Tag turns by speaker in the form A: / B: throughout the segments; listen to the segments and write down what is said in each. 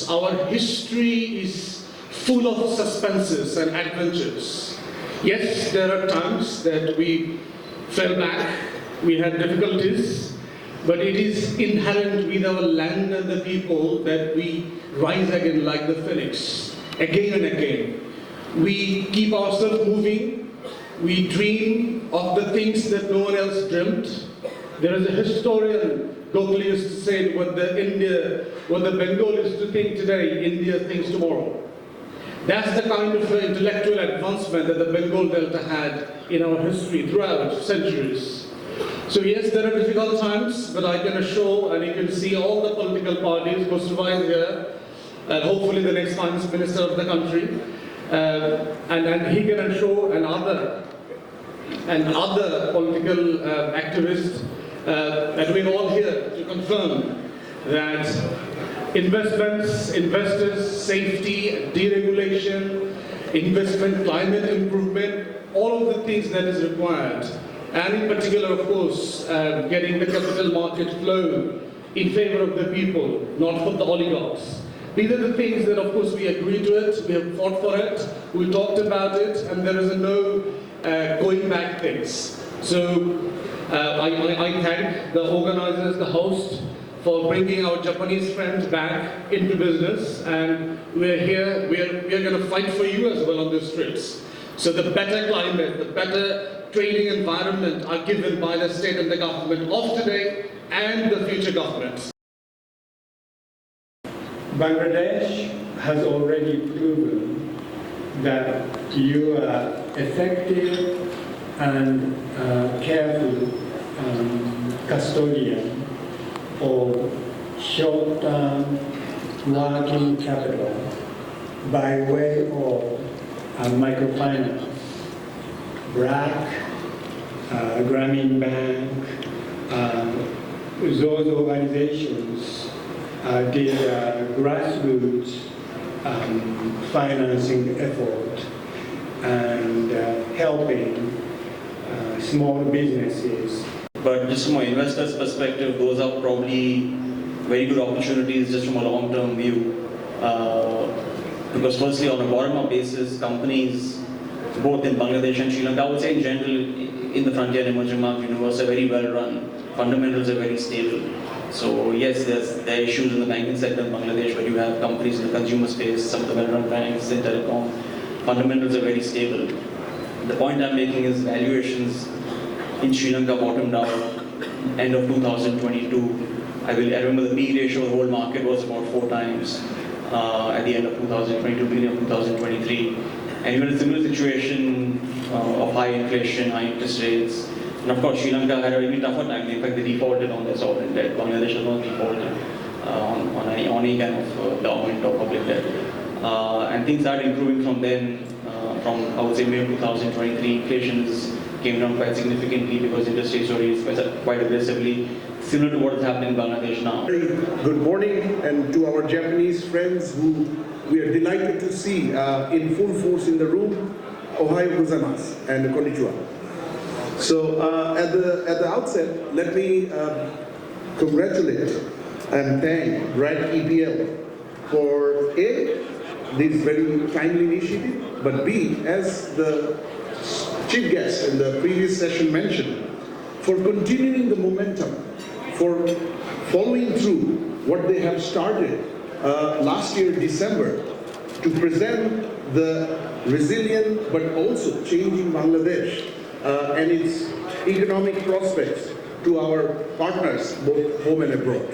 A: times. Our history is full of suspenses and adventures. Yes, there are times that we fell back, we had difficulties, but it is inherent with our land and the people that we rise again like the phoenix, again and again. We keep ourselves moving, we dream of the things that no one else dreamt. There is a historian, Gokhale used to say, what the Bengal used to think today, India thinks tomorrow. That's the kind of intellectual advancement that the Bengal Delta had in our history throughout centuries. So yes, there are difficult times, but I can assure, and you can see all the political parties, Mustafa is here, and hopefully the next finance minister of the country, and he can assure and other political activists that we're all here to confirm that investments, investors, safety, deregulation, investment, climate improvement, all of the things that is required, and in particular, of course, getting the capital market flow in favor of the people, not for the oligarchs. These are the things that, of course, we agreed to it, we have fought for it, we talked about it, and there is no going back things. So I thank the organizers, the host, for bringing our Japanese friends back into business, and we're here, we're going to fight for you as well on the streets. So the better climate, the better trading environment are given by the state and the government of today and the future governments.
B: Bangladesh has already proven that you are effective and careful custodian of short-term working capital by way of microfinance, BRAC, Grameen Bank, those organizations did grassroots financing effort and helping small businesses.
C: But just from an investor's perspective, those are probably very good opportunities just from a long-term view. Because firstly, on a bottom-up basis, companies both in Bangladesh and Sri Lanka, I would say in general, in the frontier and emerging market universe, are very well run. Fundamentals are very stable. So yes, there are issues in the banking sector in Bangladesh, but you have companies in the consumer space, some of the well-run banks in telecom. Fundamentals are very stable. The point I'm making is valuations in Sri Lanka bottomed out end of 2022. I remember the P/E ratio of the whole market was about 4 times at the end of 2022, beginning of 2023. And even a similar situation of high inflation, high interest rates. And of course, Sri Lanka had a really tougher time. In fact, they defaulted on their sovereign debt. Bangladesh has not defaulted on any kind of government or public debt. And things started improving from then. From, I would say, May of 2023, inflation came down quite significantly because interest rates were raised quite aggressively, similar to what is happening in Bangladesh now.
D: Good morning, and to our Japanese friends who we are delighted to see in full force in the room. Ohayo gozaimasu and konnichiwa. So at the outset, let me congratulate and thank BRAC EPL for A, this very timely initiative, but B, as the chief guest in the previous session mentioned, for continuing the momentum, for following through what they have started last year, December, to present the resilient but also changing Bangladesh and its economic prospects to our partners, both home and abroad.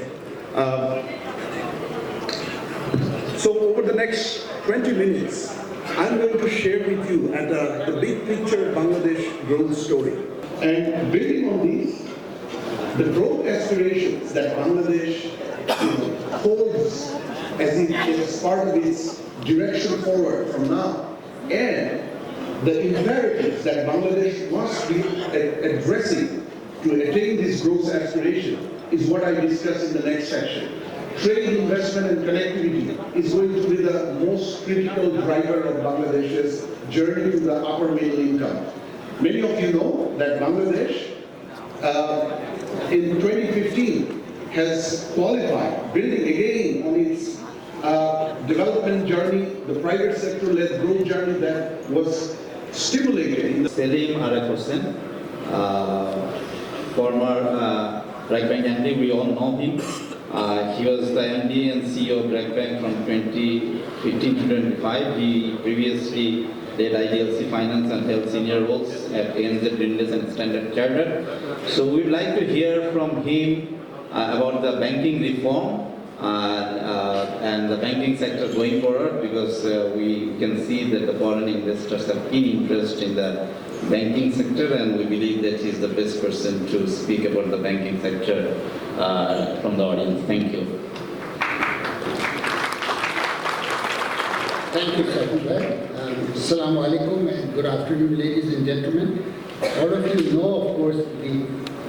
D: So over the next 20 minutes, I'm going to share with you the big picture Bangladesh growth story. And building on these, the growth aspirations that Bangladesh holds as part of its direction forward from now, and the imperatives that Bangladesh must be addressing to attain this growth aspiration is what I discuss in the next section. Trade, investment and connectivity is going to be the most critical driver of Bangladesh's journey to the upper middle income. Many of you know that Bangladesh in 2015 has qualified, building again on its development journey, the private sector-led growth journey that was stimulated in the
E: Selim Arif Hossain, former BRAC Bank MD, we all know him. He was the MD and CEO of BRAC Bank from 2015 to 25. He previously led IDLC Finance and held senior roles at ANZ Greenless and Standard Chartered. So we'd like to hear from him about the banking reform and the banking sector going forward, because we can see that the foreign investors have keen interest in the banking sector, and we believe that he is the best person to speak about the banking sector from the audience. Thank you.
F: Thank you, Sahib. Assalamu alaikum and good afternoon, ladies and gentlemen. All of you know, of course, the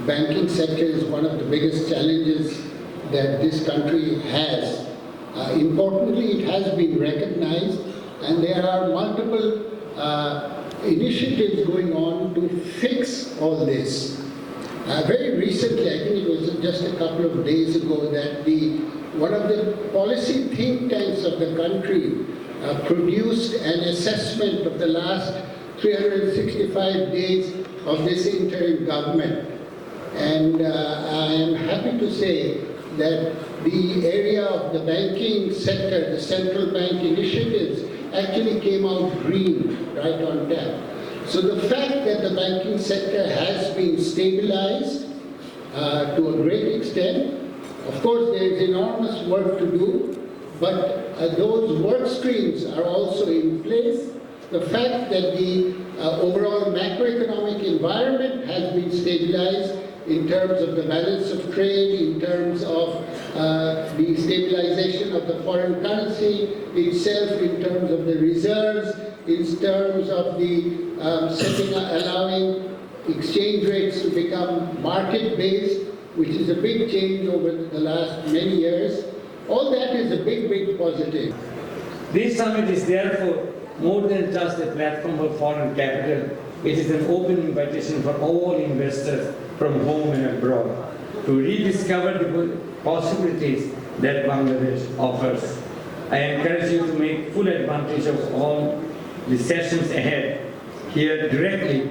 F: banking sector is one of the biggest challenges that this country has. Importantly, it has been recognized, and there are multiple initiatives going on to fix all this. Very recently, I think it was just a couple of days ago, that one of the policy think tanks of the country produced an assessment of the last 365 days of this interim government. And I am happy to say that the area of the banking sector, the central bank initiatives, actually came out green, right on tap. So the fact that the banking sector has been stabilized to a great extent, of course there is enormous work to do, but those work streams are also in place. The fact that the overall macroeconomic environment has been stabilized in terms of the balance of trade, in terms of the stabilization of the foreign currency itself, in terms of the reserves, in terms of the allowing exchange rates to become market-based, which is a big change over the last many years. All that is a big, big positive.
G: This summit is therefore more than just a platform for foreign capital. It is an open invitation for all investors from home and abroad to rediscover the possibilities that Bangladesh offers. I encourage you to make full advantage of all the sessions ahead, hear directly,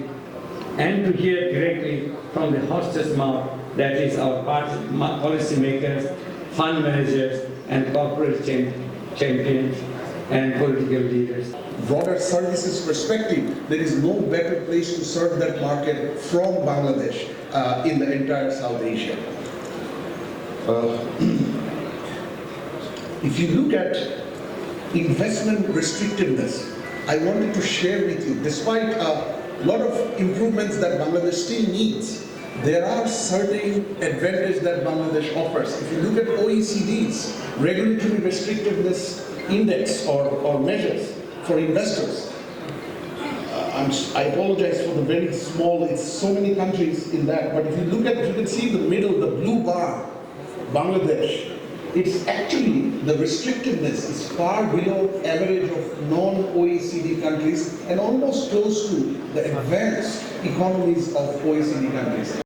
G: and to hear directly from the horse's mouth, that is our policy makers, fund managers, and corporate champions and political leaders.
D: broader services perspective, there is no better place to serve that market from Bangladesh in the entire South Asia. If you look at investment restrictiveness, I wanted to share with you, despite a lot of improvements that Bangladesh still needs, there are certain advantages that Bangladesh offers. If you look at OECD's regulatory restrictiveness index or measures for investors, I apologize for the very small, it's so many countries in that, but if you look at, you can see the middle, the blue bar, Bangladesh, it's actually, the restrictiveness is far below average of non-OECD countries and almost close to the advanced economies of OECD countries.